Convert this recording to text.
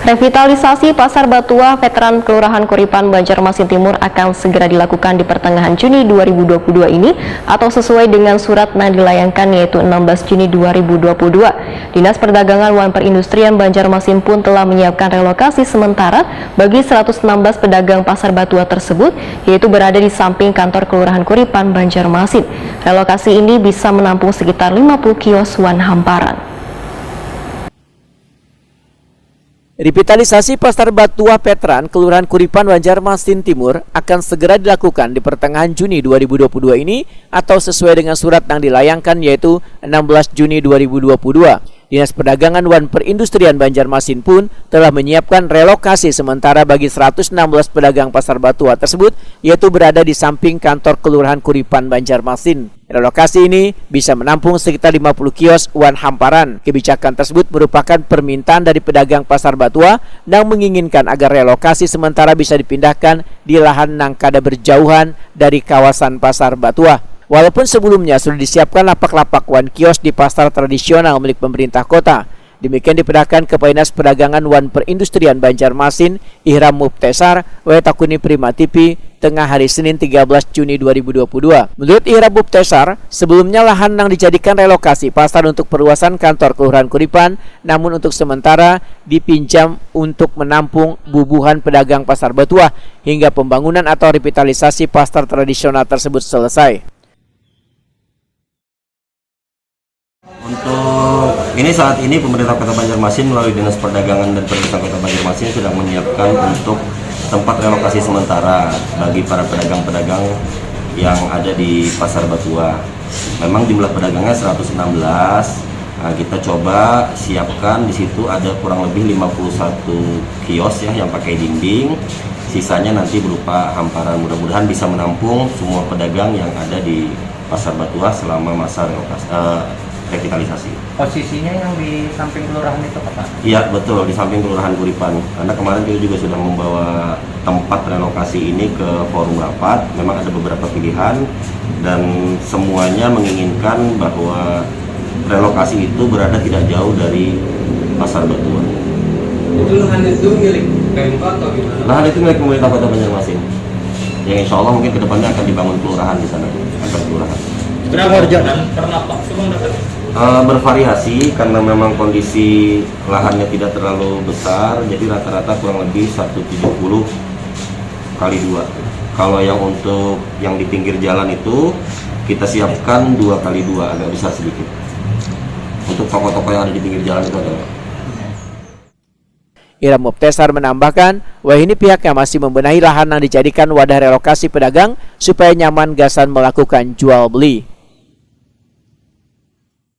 Revitalisasi Pasar Batua Veteran Kelurahan Kuripan, Banjarmasin Timur akan segera dilakukan di pertengahan Juni 2022 ini atau sesuai dengan surat yang dilayangkan yaitu 16 Juni 2022. Dinas Perdagangan dan Perindustrian Banjarmasin pun telah menyiapkan relokasi sementara bagi 116 pedagang Pasar Batua tersebut yaitu berada di samping kantor Kelurahan Kuripan, Banjarmasin. Relokasi ini bisa menampung sekitar 50 kios wan hamparan. Revitalisasi Pasar Batua Veteran Kelurahan Kuripan, Banjarmasin Timur akan segera dilakukan di pertengahan Juni 2022 ini atau sesuai dengan surat yang dilayangkan yaitu 16 Juni 2022. Dinas Perdagangan dan Perindustrian Banjarmasin pun telah menyiapkan relokasi sementara bagi 116 pedagang Pasar Batua tersebut yaitu berada di samping kantor Kelurahan Kuripan, Banjarmasin. Relokasi ini bisa menampung sekitar 50 kios wan hamparan. Kebijakan tersebut merupakan permintaan dari pedagang Pasar Batua yang menginginkan agar relokasi sementara bisa dipindahkan di lahan yang kada berjauhan dari kawasan Pasar Batua. Walaupun sebelumnya sudah disiapkan lapak-lapak wan kios di pasar tradisional milik pemerintah kota. Demikian dipindahkan ke Dinas Perdagangan dan Perindustrian Banjarmasin, Ihram Mubtesar, Wetakuni Prima TV, tengah hari Senin 13 Juni 2022. Menurut Ihram Mubtesar, sebelumnya lahan yang dijadikan relokasi pasar untuk perluasan kantor Kelurahan Kuripan, namun untuk sementara dipinjam untuk menampung bubuhan pedagang Pasar Batua hingga pembangunan atau revitalisasi pasar tradisional tersebut selesai. Untuk ini saat ini pemerintah Kota Banjarmasin melalui Dinas Perdagangan dan Perindustrian Kota Banjarmasin sedang menyiapkan untuk tempat relokasi sementara bagi para pedagang-pedagang yang ada di Pasar Batua. Memang jumlah pedagangnya 116. Nah, kita coba siapkan di situ ada kurang lebih 51 kios ya yang pakai dinding. Sisanya nanti berupa hamparan. Mudah-mudahan bisa menampung semua pedagang yang ada di Pasar Batua selama masa revitalisasi. Posisinya yang di samping kelurahan itu Pak? Iya betul, di samping Kelurahan Kuripan. Karena kemarin kita juga sudah membawa tempat relokasi ini ke forum rapat. Memang ada beberapa pilihan dan semuanya menginginkan bahwa relokasi itu berada tidak jauh dari Pasar Batua. Itu lahan itu milik Pemkot atau gimana? Lahan itu milik pemerintah Kota Banjarmasin. Yang insya Allah mungkin kedepannya akan dibangun kelurahan di sana, kantor kelurahan. Berapa dan pernah Pak? Bervariasi karena memang kondisi lahannya tidak terlalu besar, jadi rata-rata kurang lebih 170 kali 2. Kalau yang untuk yang di pinggir jalan itu kita siapkan 2 kali 2, agak besar sedikit. Untuk toko-toko yang ada di pinggir jalan itu ada. Ihram Mubtesar menambahkan, wah ini pihaknya masih membenahi lahan yang dijadikan wadah relokasi pedagang supaya nyaman gasan melakukan jual beli.